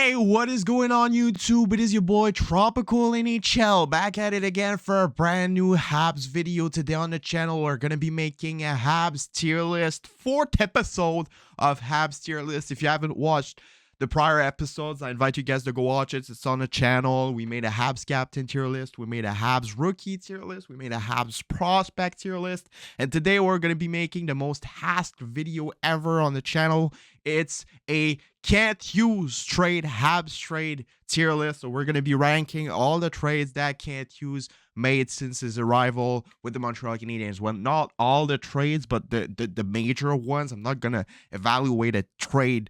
Hey, what is going on YouTube? It is your boy Tropical NHL back at it again for a brand new Habs video. Today on the channel we're going to be making a Habs tier list, 4th episode of Habs tier list. If you haven't watched the prior episodes, I invite you guys to go watch it. It's on the channel. We made a Habs captain tier list. We made a Habs rookie tier list. We made a Habs prospect tier list. And today we're going to be making the most asked video ever on the channel. It's a Hughes trade, Habs trade tier list. So we're going to be ranking all the trades that Hughes made since his arrival with the Montreal Canadiens. Well, not all the trades, but the major ones. I'm not going to evaluate a trade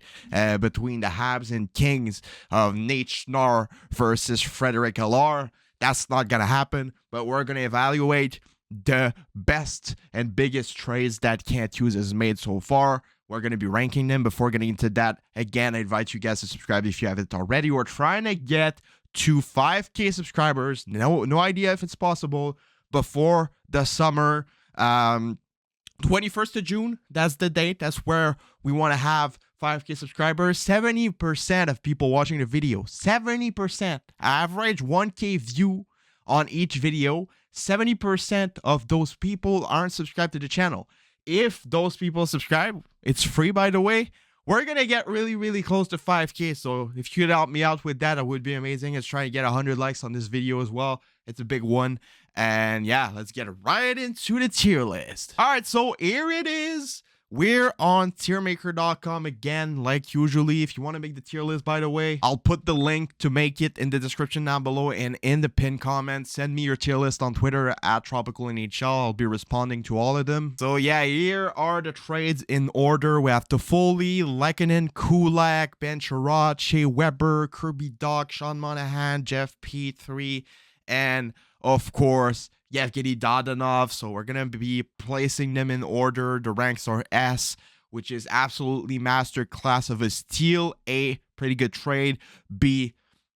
between the Habs and Kings of Nate Schnarr versus Frederic Allard. That's not going to happen, but we're going to evaluate the best and biggest trades that Hughes has made so far. We're going to be ranking them. Before getting into that, again, I invite you guys to subscribe if you haven't already. We're trying to get to 5K subscribers. No idea if it's possible before the summer. 21st of June, that's the date. That's where we want to have 5K subscribers. 70% of people watching the video, 70%, average 1K view on each video. 70% of those people aren't subscribed to the channel. If those people subscribe, it's free, by the way. We're going to get really close to 5K. So if you could help me out with that, it would be amazing. Let's try to get 100 likes on this video as well. It's a big one. And yeah, let's get right into the tier list. All right, so here it is. We're on tiermaker.com again, like usually. If you want to make the tier list, by the way, I'll put the link to make it in the description down below and in the pinned comment. Send me your tier list on Twitter at TropicalNHL. I'll be responding to all of them. So yeah, here are the trades in order. We have Toffoli, Lehkonen, Kulak, Ben Sherrod, Shea Weber, Kirby Dach, Sean Monahan, Jeff P3, and of course, Yevgeny Dadonov. So we're going to be placing them in order. The ranks are S, which is absolutely masterclass of a steal. A, pretty good trade. B,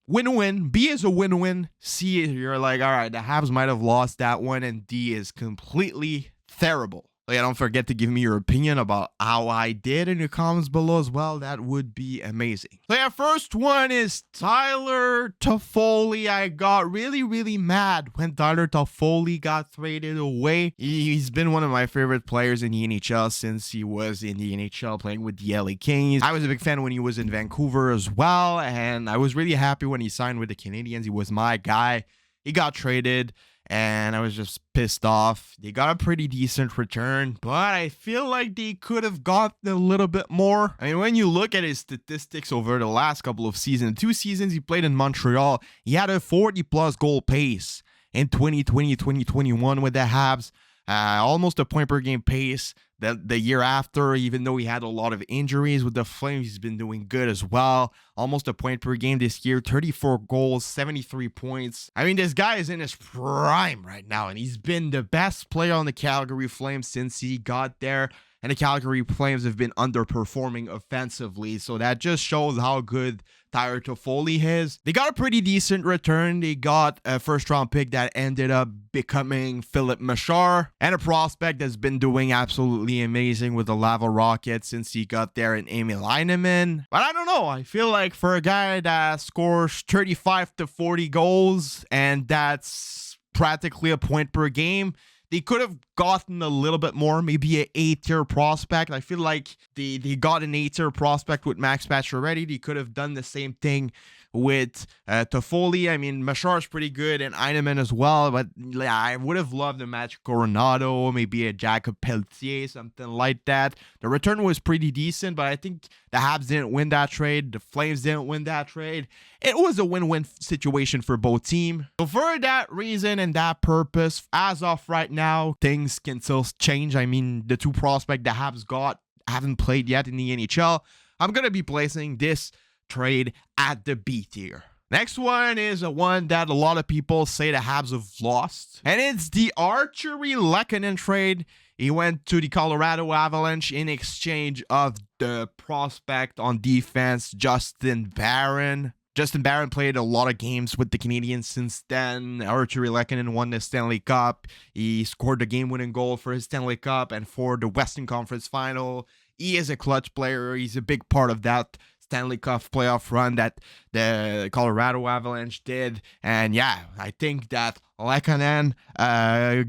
win-win. B is a win-win. C, you're like, all right, the Habs might have lost that one. And D is completely terrible. Yeah, don't forget to give me your opinion about how I did in the comments below as well. That would be amazing. So yeah, first one is Tyler Toffoli. I got really mad when Tyler Toffoli got traded away. He's been one of my favorite players in the NHL since he was in the NHL playing with the LA Kings. I was a big fan when he was in Vancouver as well, and I was really happy when he signed with the Canadiens. He was my guy. He got traded, and I was just pissed off. They got a pretty decent return, but I feel like they could have gotten a little bit more. I mean, when you look at his statistics over the last couple of seasons, 2 seasons he played in Montreal, he had a 40-plus goal pace in 2020, 2021 with the Habs. Almost a point per game pace the year after, even though he had a lot of injuries with the Flames. He's been doing good as well. Almost a point per game this year, 34 goals, 73 points. I mean, this guy is in his prime right now, and he's been the best player on the Calgary Flames since he got there. And the Calgary Flames have been underperforming offensively, so that just shows how good Tyler Toffoli is. They got a pretty decent return. They got a first-round pick that ended up becoming Philip Machar, and a prospect that's been doing absolutely amazing with the Lava Rockets since he got there, in Emil Heineman. But I don't know. I feel like for a guy that scores 35 to 40 goals, and that's practically a point per game, they could have gotten a little bit more, maybe an A-tier prospect. I feel like they got an A-tier prospect with Max Pacioretty. They could have done the same thing with Toffoli. I mean, Machar is pretty good, and Heineman as well, but yeah, I would have loved a Match Coronado, maybe a Jacob Pelletier, something like that. The return was pretty decent, but I think the Habs didn't win that trade. The Flames didn't win that trade. It was a win-win situation for both teams. So for that reason and that purpose, as of right now, things can still change. I mean, the 2 prospects the Habs got haven't played yet in the NHL. I'm going to be placing this trade at the B tier. Next one is a one that a lot of people say the Habs have lost, and it's the Archery Lehkonen trade. He went to the Colorado Avalanche in exchange of the prospect on defense, Justin Barron. Justin Barron played a lot of games with the Canadiens since then. Archery Lehkonen won the Stanley Cup. He scored the game-winning goal for his Stanley Cup and for the Western Conference Final. He is a clutch player. He's a big part of that Stanley Cup playoff run that the Colorado Avalanche did. And yeah, I think that Lehkonen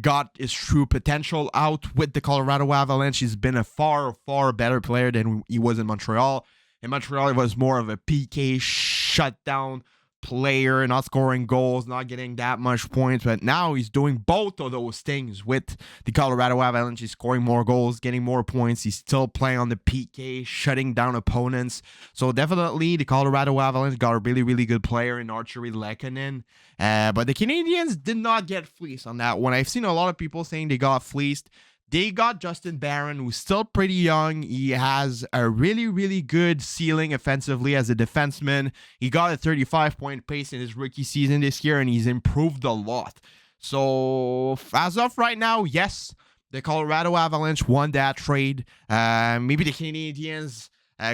got his true potential out with the Colorado Avalanche. He's been a far, far better player than he was in Montreal. In Montreal, he was more of a PK shutdown player, not scoring goals, not getting that much points, but now he's doing both of those things with the Colorado Avalanche. He's scoring more goals, getting more points. He's still playing on the PK, shutting down opponents. So definitely the Colorado Avalanche got a really, really good player in Archery Lehkonen. But the Canadiens did not get fleeced on that one. I've seen a lot of people saying they got fleeced. They got Justin Barron, who's still pretty young. He has a really, really good ceiling offensively as a defenseman. He got a 35-point pace in his rookie season this year, and he's improved a lot. So, as of right now, yes, the Colorado Avalanche won that trade. Maybe the Canadiens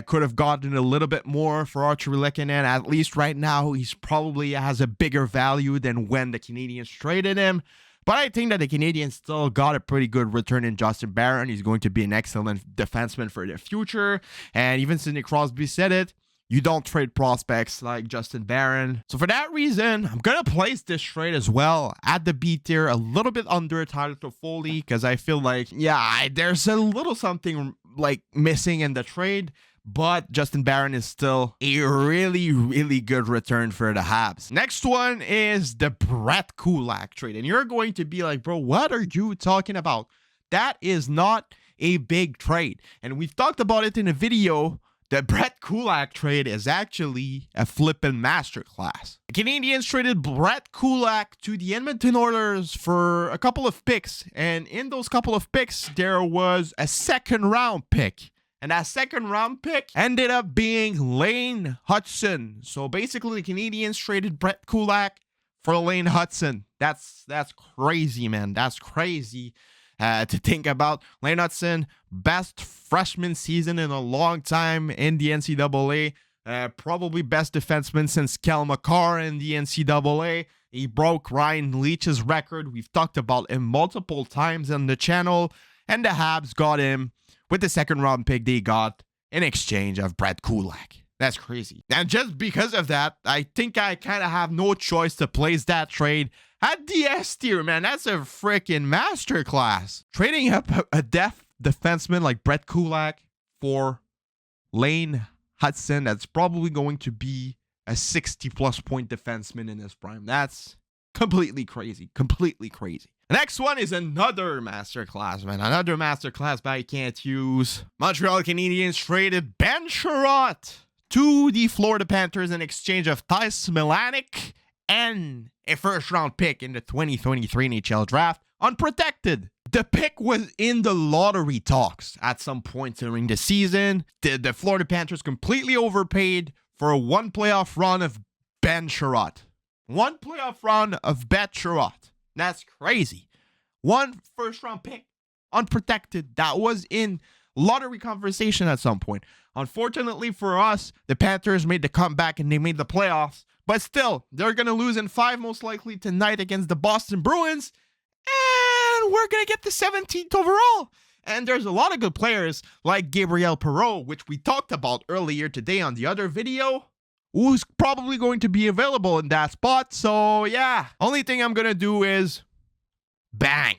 could have gotten a little bit more for Archery Lehkonen. At least right now, he's probably has a bigger value than when the Canadiens traded him. But I think that the Canadiens still got a pretty good return in Justin Barron. He's going to be an excellent defenseman for the future. And even Sidney Crosby said it, you don't trade prospects like Justin Barron. So for that reason, I'm going to place this trade as well at the B tier, a little bit under Tyler Toffoli, because I feel like, yeah, there's a little something like missing in the trade. But Justin Barron is still a really, really good return for the Habs. Next one is the Brett Kulak trade. And you're going to be like, bro, what are you talking about? That is not a big trade. And we've talked about it in a video. The Brett Kulak trade is actually a flippin' masterclass. The Canadiens traded Brett Kulak to the Edmonton Oilers for a couple of picks. And in those couple of picks, there was a second-round pick. And that second-round pick ended up being Lane Hutson. So basically, the Canadiens traded Brett Kulak for Lane Hutson. That's crazy, man. That's crazy to think about. Lane Hutson, best freshman season in a long time in the NCAA. Probably best defenseman since Kel McCarr in the NCAA. He broke Ryan Leach's record. We've talked about him multiple times on the channel. And the Habs got him with the second-round pick they got in exchange of Brett Kulak. That's crazy. And just because of that, I think I kind of have no choice to place that trade at the S tier, man. That's a freaking masterclass. Trading up a defenseman like Brett Kulak for Lane Hutson, that's probably going to be a 60-plus point defenseman in his prime. That's completely crazy. Completely crazy. The next one is another masterclass, man. Another masterclass by Hughes. Montreal Canadiens traded Ben Sherratt to the Florida Panthers in exchange of Thais Milanic and a first-round pick in the 2023 NHL draft, unprotected. The pick was in the lottery talks at some point during the season. The Florida Panthers completely overpaid for a one playoff run of Ben Sherratt. One playoff run of Ben Sherratt. That's crazy. One first-round pick, unprotected. That was in lottery conversation at some point. Unfortunately for us, the Panthers made the comeback and they made the playoffs. But still, they're going to lose in 5 most likely tonight against the Boston Bruins. And we're going to get the 17th overall. And there's a lot of good players like Gabriel Perreault, which we talked about earlier today on the other video, who's probably going to be available in that spot. So, yeah. Only thing I'm going to do is bang.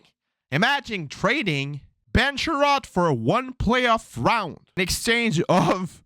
Imagine trading Ben Sherratt for one playoff round in exchange of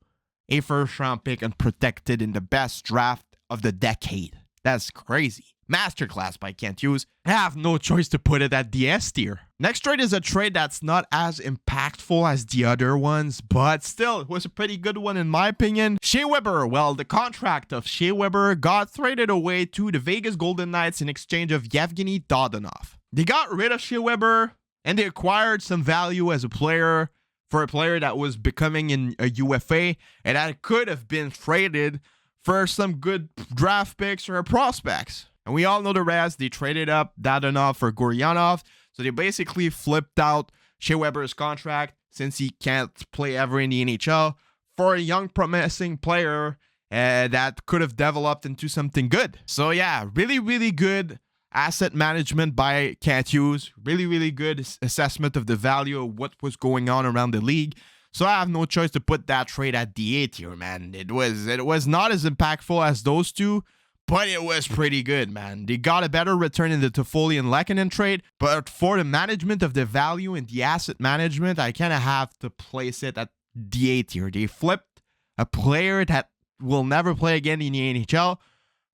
a first-round pick unprotected in the best draft of the decade. That's crazy. Masterclass by Hughes. I have no choice to put it at the S tier. Next trade is a trade that's not as impactful as the other ones, but still, it was a pretty good one in my opinion. Shea Weber, well, the contract of Shea Weber got traded away to the Vegas Golden Knights in exchange of Yevgeny Dodonov. They got rid of Shea Weber, and they acquired some value as a player for a player that was becoming a UFA, and that could have been traded for some good draft picks or prospects. And we all know the rest. They traded up Dadonov for Guryanov. So they basically flipped out Shea Weber's contract since he can't play ever in the NHL for a young promising player that could have developed into something good. So yeah, really, really good asset management by Hughes. Really, really good assessment of the value of what was going on around the league. So I have no choice to put that trade at the A tier, man. It was not as impactful as those two, but it was pretty good, man. They got a better return in the Toffoli and Lehkonen trade, but for the management of the value and the asset management, I kind of have to place it at the A tier. They flipped a player that will never play again in the NHL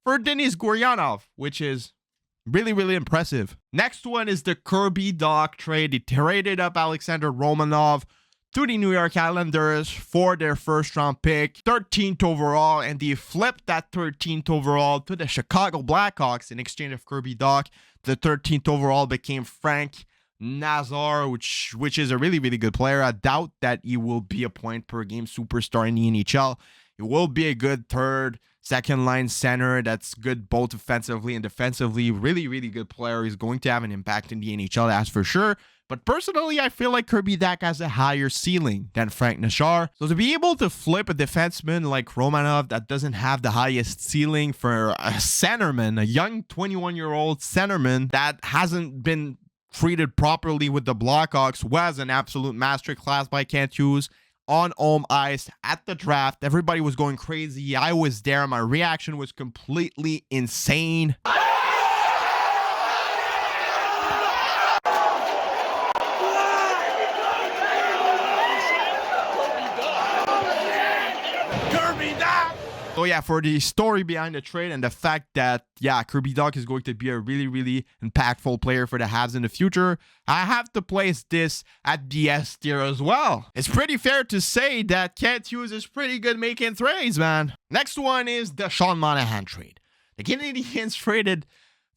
for Denis Gurianov, which is really, really impressive. Next one is the Kirby Dach trade. They traded up Alexander Romanov to the New York Islanders for their first-round pick, 13th overall, and they flipped that 13th overall to the Chicago Blackhawks in exchange of Kirby Dach. The 13th overall became Frank Nazar, which is a really, really good player. I doubt that he will be a point-per-game superstar in the NHL. It will be a good third, second-line center that's good both offensively and defensively. Really, really good player. He's going to have an impact in the NHL, that's for sure. But personally, I feel like Kirby Dach has a higher ceiling than Frank Nazar. So to be able to flip a defenseman like Romanov that doesn't have the highest ceiling for a centerman, a young 21-year-old centerman that hasn't been treated properly with the Blackhawks, was an absolute masterclass by Kent Hughes on home ice at the draft. Everybody was going crazy. I was there. My reaction was completely insane. So yeah, for the story behind the trade and the fact that, yeah, Kirby Dach is going to be a really, really impactful player for the Habs in the future, I have to place this at the S tier as well. It's pretty fair to say that Kent Hughes is pretty good making trades, man. Next one is the Sean Monahan trade. The Canadiens traded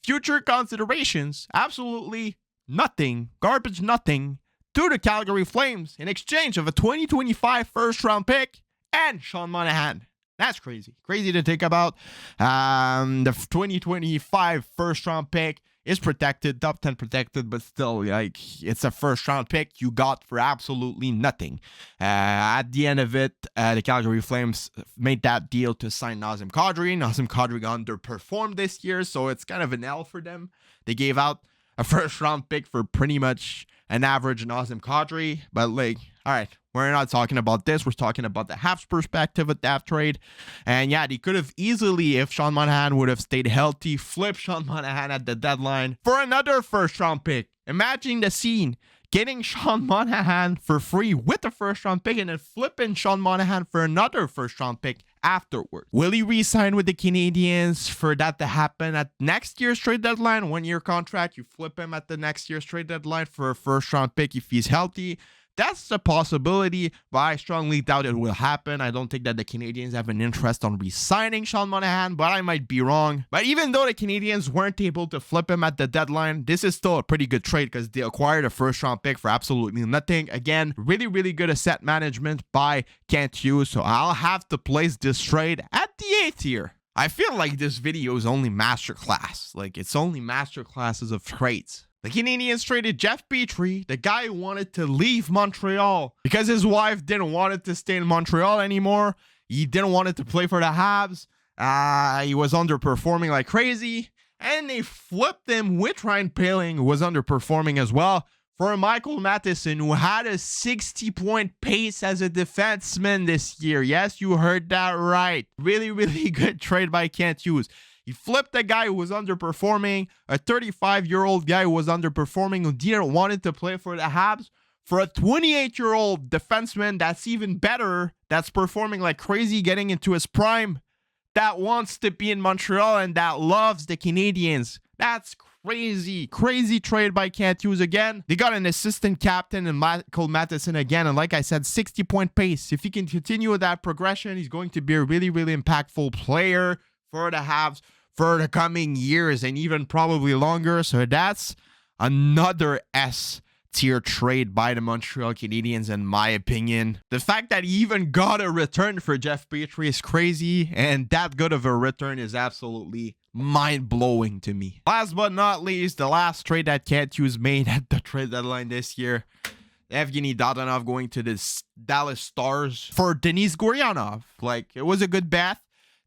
future considerations, absolutely nothing, garbage nothing, to the Calgary Flames in exchange of a 2025 first-round pick and Sean Monahan. That's crazy. Crazy to think about. The 2025 first-round pick is protected, top 10 protected, but still, like, it's a first-round pick you got for absolutely nothing. At the end of it, the Calgary Flames made that deal to sign Nazem Kadri. Nazem Kadri underperformed this year, so it's kind of an L for them. They gave out a first-round pick for pretty much an average Nazem Kadri, but, like, all right, we're not talking about this. We're talking about the Habs perspective with that trade. And yeah, they could have easily, if Sean Monahan would have stayed healthy, flipped Sean Monahan at the deadline for another first-round pick. Imagine the scene. Getting Sean Monahan for free with a first-round pick and then flipping Sean Monahan for another first-round pick afterward. Will he re-sign with the Canadiens for that to happen at next year's trade deadline? 1-year contract, you flip him at the next year's trade deadline for a first-round pick if he's healthy. That's a possibility, but I strongly doubt it will happen. I don't think that the Canadiens have an interest on re-signing Sean Monahan, but I might be wrong. But even though the Canadiens weren't able to flip him at the deadline, this is still a pretty good trade because they acquired a first-round pick for absolutely nothing. Again, really, really good asset management by Kent Hughes, so I'll have to place this trade at the A tier. I feel like this video is only masterclass. Like, it's only masterclasses of trades. The Canadiens traded Jeff Petrie, the guy who wanted to leave Montreal because his wife didn't want it to stay in Montreal anymore. He didn't want it to play for the Habs. He was underperforming like crazy. And they flipped him with Ryan Poehling, who was underperforming as well, for Michael Matheson, who had a 60-point pace as a defenseman this year. Yes, you heard that right. Really, really good trade by Kent Hughes. He flipped a guy who was underperforming, a 35-year-old guy who was underperforming, who didn't want it to play for the Habs, for a 28-year-old defenseman that's even better, that's performing like crazy, getting into his prime, that wants to be in Montreal and that loves the Canadiens. That's crazy. Crazy trade by Kent Hughes again. They got an assistant captain in Michael Matheson again. And like I said, 60-point pace. If he can continue with that progression, he's going to be a really, really impactful player for the Habs for the coming years and even probably longer. So that's another S tier trade by the Montreal Canadiens, in my opinion. The fact that he even got a return for Jeff Petrie is crazy, and that good of a return is absolutely mind-blowing to me. Last but not least, the last trade that Kent Hughes made at the trade deadline this year, Evgeny Dadonov going to the Dallas Stars for Denis Gurianov. Like, it was a good bet.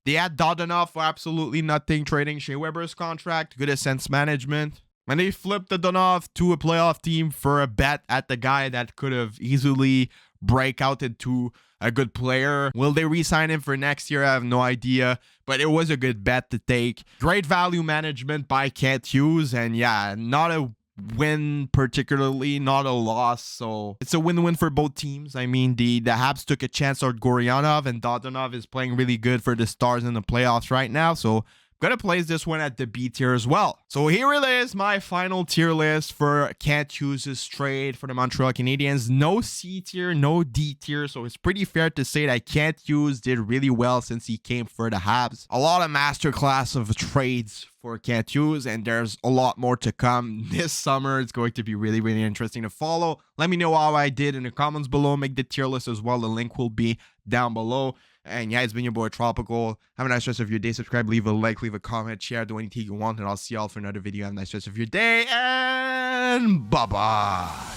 They had Dadonov for absolutely nothing, trading Shea Weber's contract, good sense management. And they flipped Dadonov to a playoff team for a bet at the guy that could have easily break out into a good player. Will they re-sign him for next year? I have no idea, but it was a good bet to take. Great value management by Kent Hughes, and yeah, not a win particularly, not a loss, so it's a win-win for both teams. I mean, the Habs took a chance on Goryanov, and Dodonov is playing really good for the Stars in the playoffs right now, so gonna place this one at the B tier as well. So here it is, my final tier list for Kent Hughes' trade for the Montreal Canadiens. No C tier, no D tier, so it's pretty fair to say that Kent Hughes did really well since he came for the Habs. A lot of masterclass of trades for Kent Hughes, and there's a lot more to come this summer. It's going to be really, really interesting to follow. Let me know how I did in the comments below. Make the tier list as well. The link will be down below. And yeah, it's been your boy Tropical. Have a nice rest of your day. Subscribe, leave a like, leave a comment, share, do anything you want, and I'll see y'all for another video. Have a nice rest of your day, and bye-bye.